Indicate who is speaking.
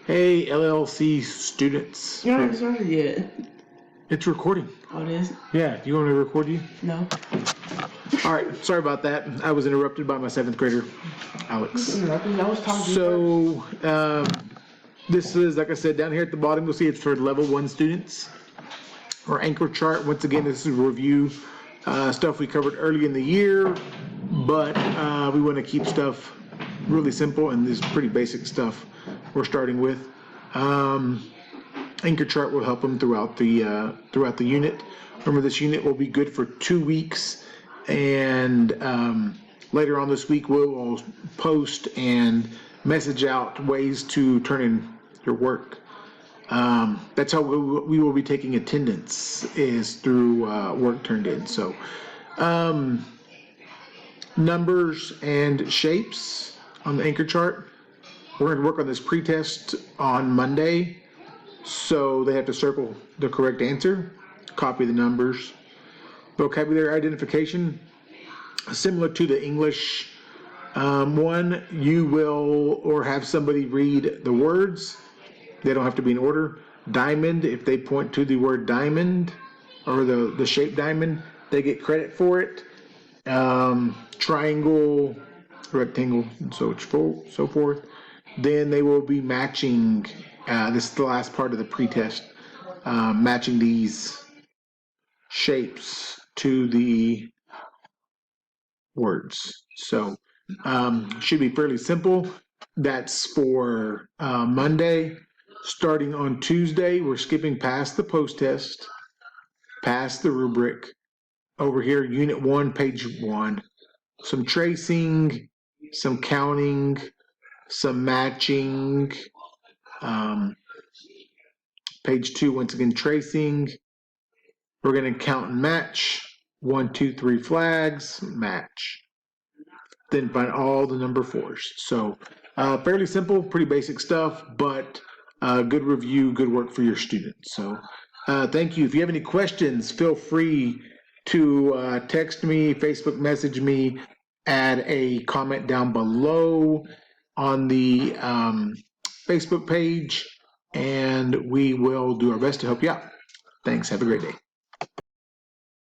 Speaker 1: Hey, LLC students.
Speaker 2: You haven't started yet.
Speaker 1: It's recording.
Speaker 2: Oh, it is?
Speaker 1: Yeah, do you want me to record you?
Speaker 2: No.
Speaker 1: All right, sorry about that. I was interrupted by my 7th grader, Alex.
Speaker 2: I was talking
Speaker 1: So, this is, like I said, down here at the bottom, you'll see it's for level 1 students. Our anchor chart, once again, this is a review, stuff we covered early in the year, but we want to keep stuff really simple, and this is pretty basic stuff we're starting with. Anchor chart will help them throughout the unit. Remember, this unit will be good for 2 weeks, and later on this week we'll post and message out ways to turn in your work. That's how we will be taking attendance, is through work turned in. So numbers and shapes on the anchor chart. We're going to work on this pretest on Monday, so they have to circle the correct answer, copy the numbers. Vocabulary identification, similar to the English one, you will or have somebody read the words. They don't have to be in order. Diamond, if they point to the word diamond or the shape diamond, they get credit for it. Triangle, rectangle, and so forth. Then they will be matching, this is the last part of the pretest, matching these shapes to the words. So should be fairly simple. That's for Monday. Starting on Tuesday, we're skipping past the post test, past the rubric. Over here, Unit 1, Page 1. Some tracing, some counting, some matching. Page 2, once again, tracing. We're going to count and match. 1, 2, 3 flags, match. Then find all the number 4s. So fairly simple, pretty basic stuff, but good review, good work for your students. So thank you. If you have any questions, feel free to text me, Facebook message me, add a comment down below on the Facebook page, and we will do our best to help you out. Thanks. Have a great day.